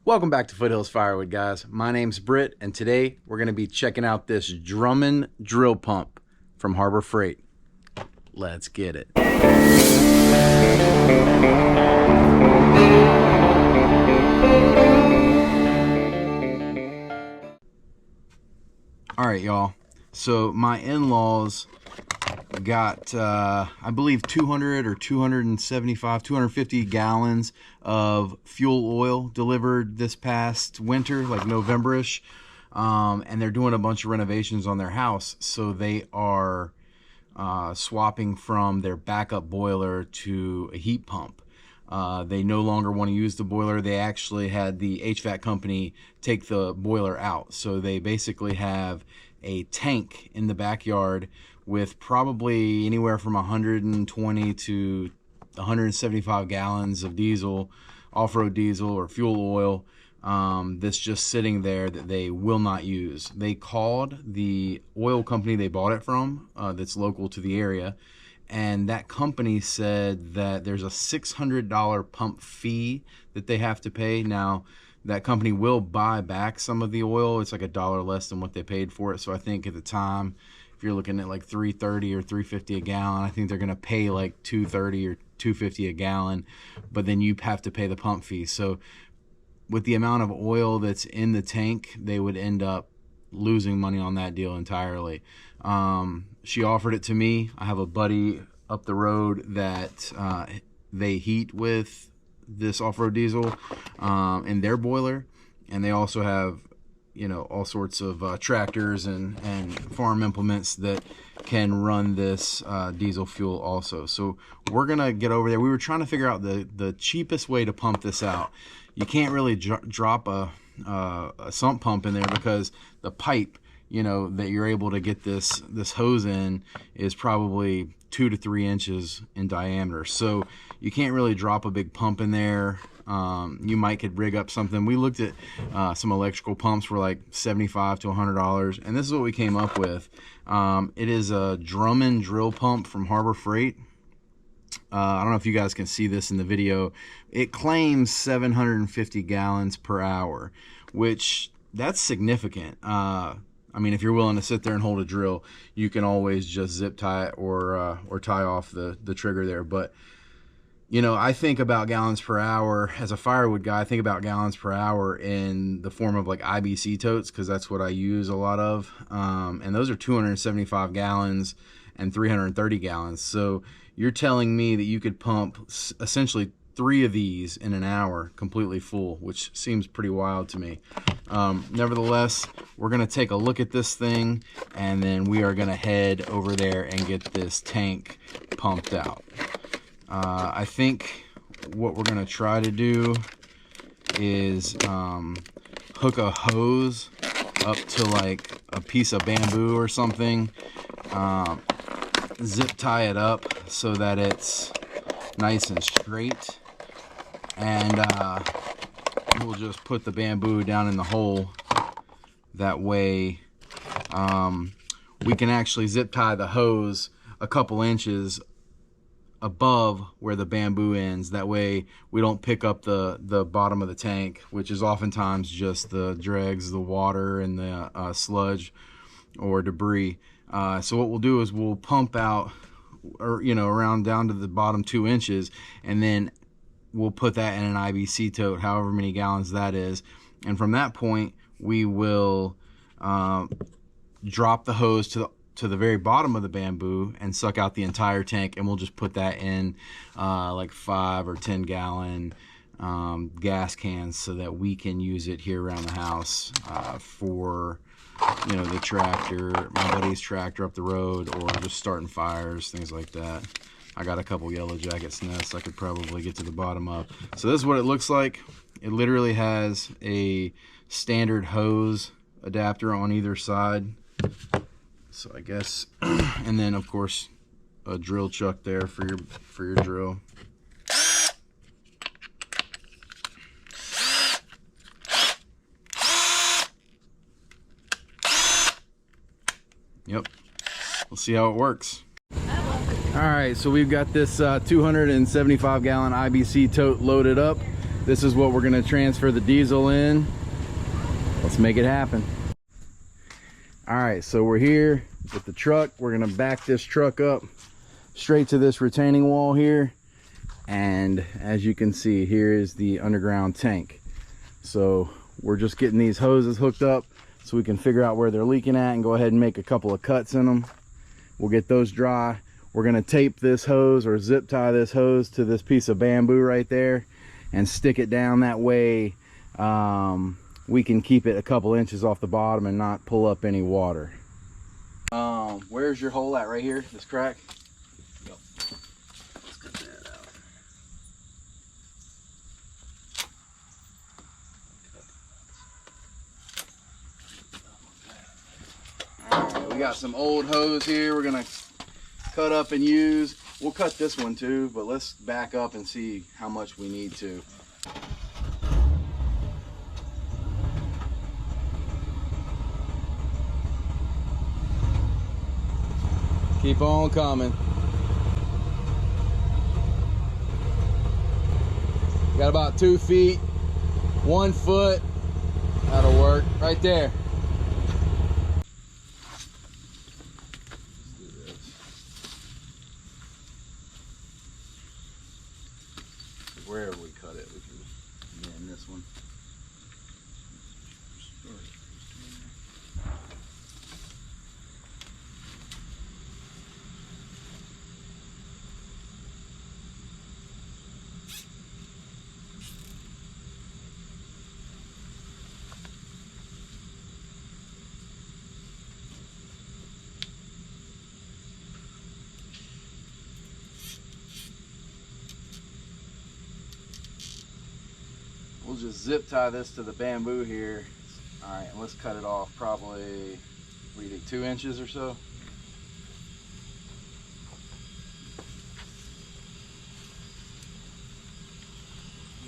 Welcome back to Foothills Firewood, guys. My name's Britt, and today we're going to be checking out this Drummond drill pump from Harbor Freight. Let's get it. All right, y'all. So my in-laws got I believe 200 or 275 250 gallons of fuel oil delivered this past winter, like Novemberish, and they're doing a bunch of renovations on their house, so they are swapping from their backup boiler to a heat pump. They no longer want to use the boiler. They actually had the HVAC company take the boiler out, so they basically have a tank in the backyard with probably anywhere from 120 to 175 gallons of diesel, off-road diesel or fuel oil, that's just sitting there that they will not use. They called the oil company they bought it from, that's local to the area, and that company said that there's a $600 pump fee that they have to pay. Now, that company will buy back some of the oil. It's like $1 less than what they paid for it. So I think at the time, if you're looking at like $3.30 or $3.50 a gallon, I think they're going to pay like $2.30 or $2.50 a gallon, but then you have to pay the pump fee. So with the amount of oil that's in the tank, they would end up losing money on that deal entirely. She offered it to me. I have a buddy up the road that they heat with this off-road diesel in their boiler, and they also have, you know, all sorts of tractors and farm implements that can run this diesel fuel also. So we're gonna get over there. We were trying to figure out the cheapest way to pump this out. You can't really drop a sump pump in there because the pipe, you know, that you're able to get this hose in is probably 2 to 3 inches in diameter. So you can't really drop a big pump in there. You might could rig up something. We looked at some electrical pumps for like $75 to $100, and this is what we came up with. It is a Drummond drill pump from Harbor Freight. I don't know if you guys can see this in the video. It claims 750 gallons per hour, which that's significant. I mean, if you're willing to sit there and hold a drill, you can always just zip tie it or tie off the trigger there. But, you know, I think about gallons per hour as a firewood guy. I think about gallons per hour in the form of like IBC totes, because that's what I use a lot of. And those are 275 gallons and 330 gallons. So you're telling me that you could pump essentially 3 of these in an hour completely full, which seems pretty wild to me. Nevertheless, we're going to take a look at this thing, and then we are going to head over there and get this tank pumped out. I think what we're going to try to do is hook a hose up to like a piece of bamboo or something, zip tie it up so that it's nice and straight, and we'll just put the bamboo down in the hole. That way we can actually zip tie the hose a couple inches above where the bamboo ends. That way we don't pick up the bottom of the tank, which is oftentimes just the dregs, the water, and the sludge or debris. So what we'll do is we'll pump out, or, you know, around down to the bottom 2 inches, and then we'll put that in an IBC tote, however many gallons that is. And from that point, we will drop the hose to the very bottom of the bamboo and suck out the entire tank, and we'll just put that in like 5 or 10 gallon gas cans so that we can use it here around the house for, you know, the tractor, my buddy's tractor up the road, or just starting fires, things like that. I got a couple Yellow Jackets nests I could probably get to the bottom of. So this is what it looks like. It literally has a standard hose adapter on either side. So I guess, and then of course a drill chuck there for your drill. Yep, we'll see how it works. All right, so we've got this 275 gallon IBC tote loaded up. This is what we're gonna transfer the diesel in. Let's make it happen. All right, so we're here with the truck. We're gonna back this truck up straight to this retaining wall here. And as you can see, here is the underground tank. So we're just getting these hoses hooked up so we can figure out where they're leaking at and go ahead and make a couple of cuts in them. We'll get those dry. We're gonna tape this hose or zip tie this hose to this piece of bamboo right there and stick it down. That way we can keep it a couple inches off the bottom and not pull up any water. Where's your hole at? Right here, this crack? Yep. Let's cut that out. Alright, we got some old hose here we're gonna cut up and use. We'll cut this one too, but let's back up and see how much we need to. Keep on coming. Got about 2 feet, 1 foot. That'll work right there. Let's do this. Wherever we cut it, we can get in this one. We'll just zip tie this to the bamboo here. All right, and let's cut it off probably, what do you think, 2 inches or so?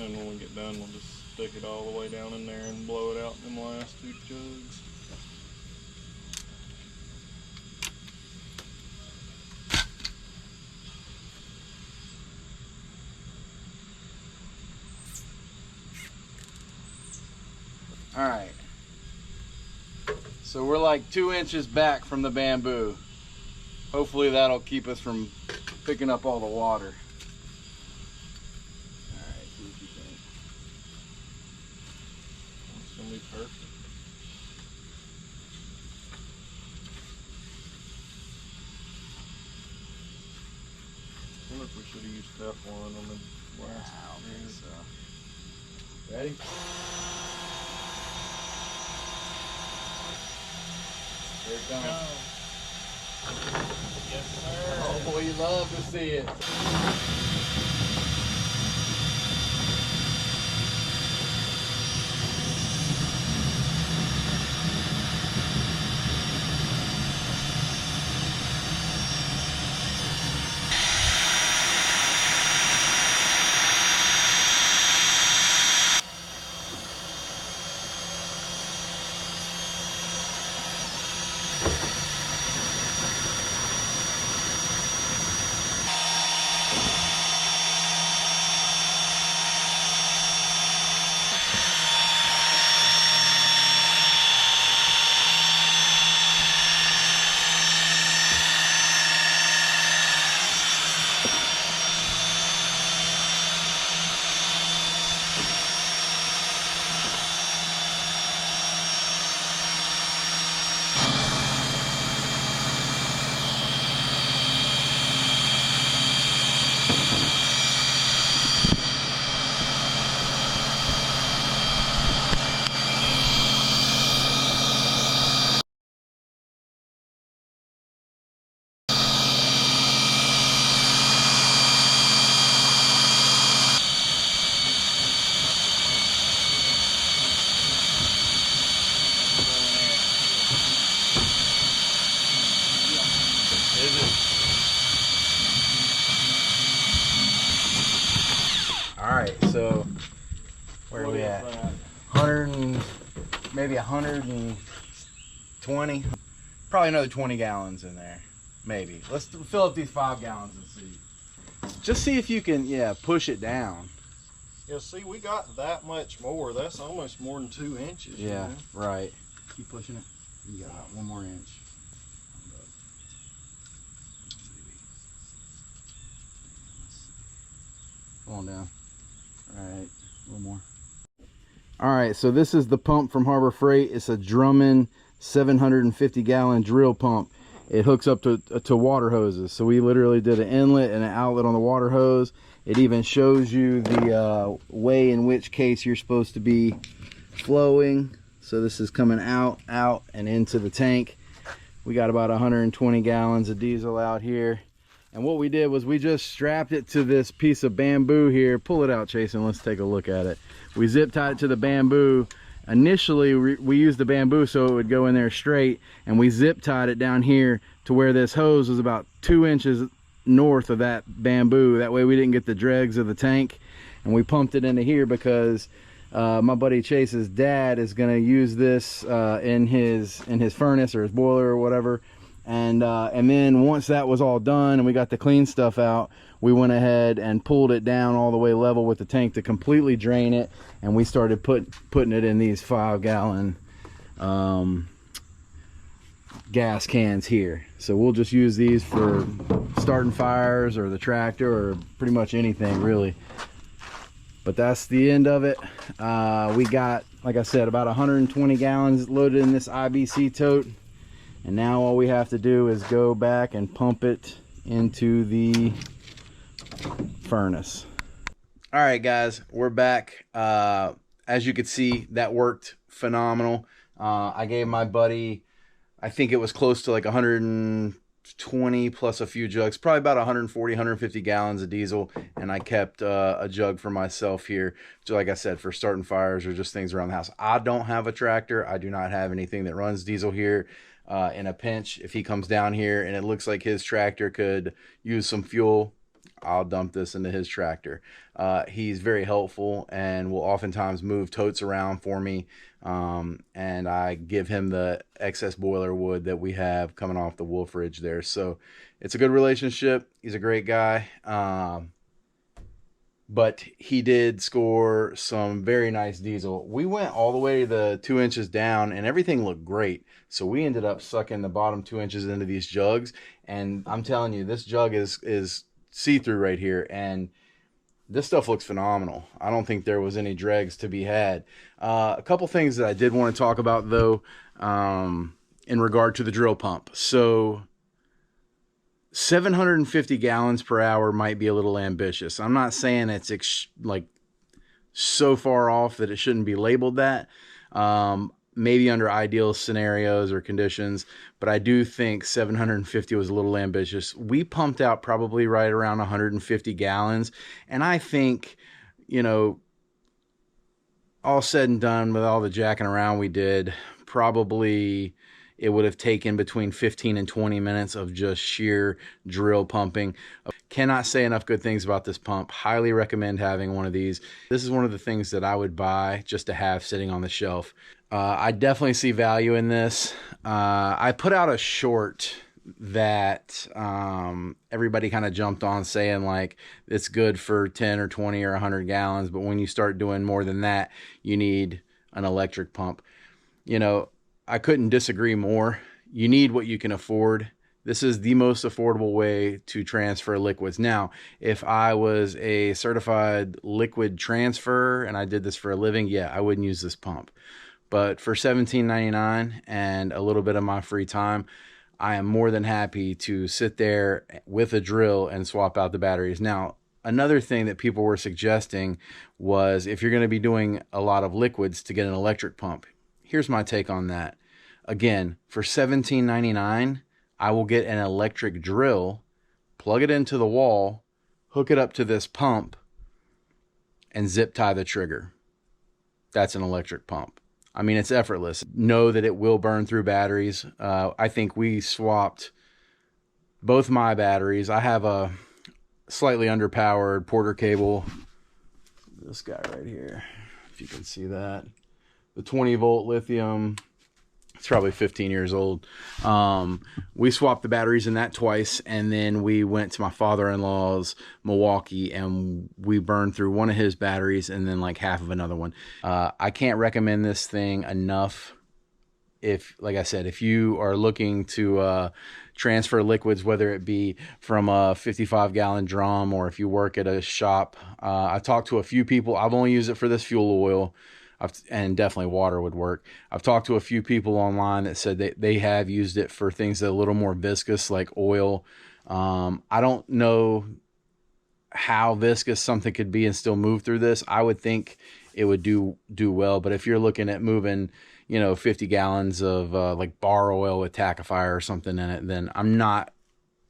And when we get done, we'll just stick it all the way down in there and blow it out in the last 2 jugs. All right, so we're like 2 inches back from the bamboo. Hopefully that'll keep us from picking up all the water. All right, see what you think. It's gonna be perfect. I wonder if we should have used Teflon on the last. I don't think so. Ready? Here it comes. Yes, sir. Oh boy, you love to see it. Alright, so where are we at? 100 and maybe 120. Probably another 20 gallons in there. Maybe. Let's fill up these 5 gallons and see. Just see if you can, yeah, push it down. Yeah, see, we got that much more. That's almost more than 2 inches. Yeah, you know? right. Keep pushing it. You got about 1 more inch. Come on down. All right, a little more. All right, so this is the pump from Harbor Freight. It's a Drummond 750-gallon drill pump. It hooks up to water hoses. So we literally did an inlet and an outlet on the water hose. It even shows you the way in which case you're supposed to be flowing. So this is coming out, and into the tank. We got about 120 gallons of diesel out here. And what we did was we just strapped it to this piece of bamboo here. Pull it out, Chase, and let's take a look at it. We zip tied it to the bamboo. Initially, we used the bamboo so it would go in there straight, and we zip tied it down here to where this hose was about 2 inches north of that bamboo. That way we didn't get the dregs of the tank. And we pumped it into here because my buddy Chase's dad is going to use this in his furnace or his boiler or whatever. And then once that was all done and we got the clean stuff out, we went ahead and pulled it down all the way level with the tank to completely drain it, and we started putting it in these 5-gallon gas cans here. So we'll just use these for starting fires or the tractor or pretty much anything really. But that's the end of it. We got, like I said, about 120 gallons loaded in this IBC tote. And now all we have to do is go back and pump it into the furnace. All right, guys, we're back. As you can see, that worked phenomenal. I gave my buddy, I think it was close to like 120 plus a few jugs, probably about 140, 150 gallons of diesel. And I kept a jug for myself here, so like I said, for starting fires or just things around the house. I don't have a tractor. I do not have anything that runs diesel here. In a pinch, if he comes down here and it looks like his tractor could use some fuel, I'll dump this into his tractor. He's very helpful and will oftentimes move totes around for me, and I give him the excess boiler wood that we have coming off the wolf ridge there. So it's a good relationship. He's a great guy. But he did score some very nice diesel. We went all the way to the 2 inches down and everything looked great. So we ended up sucking the bottom 2 inches into these jugs. And I'm telling you, this jug is see-through right here. And this stuff looks phenomenal. I don't think there was any dregs to be had. A couple things that I did want to talk about though, in regard to the drill pump. So 750 gallons per hour might be a little ambitious. I'm not saying it's like so far off that it shouldn't be labeled that. Maybe under ideal scenarios or conditions, but I do think 750 was a little ambitious. We pumped out probably right around 150 gallons. And I think, you know, all said and done with all the jacking around we did, probably it would have taken between 15 and 20 minutes of just sheer drill pumping. Cannot say enough good things about this pump. Highly recommend having one of these. This is one of the things that I would buy just to have sitting on the shelf. I definitely see value in this. I put out a short that everybody kind of jumped on saying like it's good for 10 or 20 or 100 gallons, but when you start doing more than that, you need an electric pump. You know, I couldn't disagree more. You need what you can afford. This is the most affordable way to transfer liquids. Now, if I was a certified liquid transfer and I did this for a living, yeah, I wouldn't use this pump. But for $17.99 and a little bit of my free time, I am more than happy to sit there with a drill and swap out the batteries. Now, another thing that people were suggesting was if you're going to be doing a lot of liquids, to get an electric pump. Here's my take on that. Again, for $17.99, I will get an electric drill, plug it into the wall, hook it up to this pump, and zip tie the trigger. That's an electric pump. I mean, it's effortless. Know that it will burn through batteries. I think we swapped both my batteries. I have a slightly underpowered Porter cable. This guy right here, if you can see that. The 20 volt lithium It's probably 15 years old. We swapped the batteries in that twice, and then we went to my father-in-law's Milwaukee, and we burned through one of his batteries and then like half of another one. I can't recommend this thing enough. If, like I said, if you are looking to transfer liquids, whether it be from a 55-gallon drum or if you work at a shop, I talked to a few people. I've only used it for this fuel oil. And definitely water would work. I've talked to a few people online that said they have used it for things that are a little more viscous, like oil. I don't know how viscous something could be and still move through this. I would think it would do well, but if you're looking at moving, 50 gallons of like bar oil with tackifier or something in it, then I'm not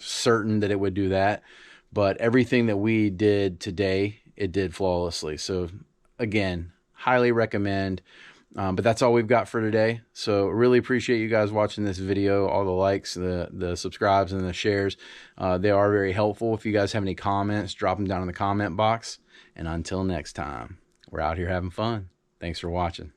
certain that it would do that. But everything that we did today, it did flawlessly. So again, highly recommend. But that's all we've got for today. So really appreciate you guys watching this video, all the likes, the subscribes, and the shares. They are very helpful. If you guys have any comments, drop them down in the comment box. And until next time, we're out here having fun. Thanks for watching.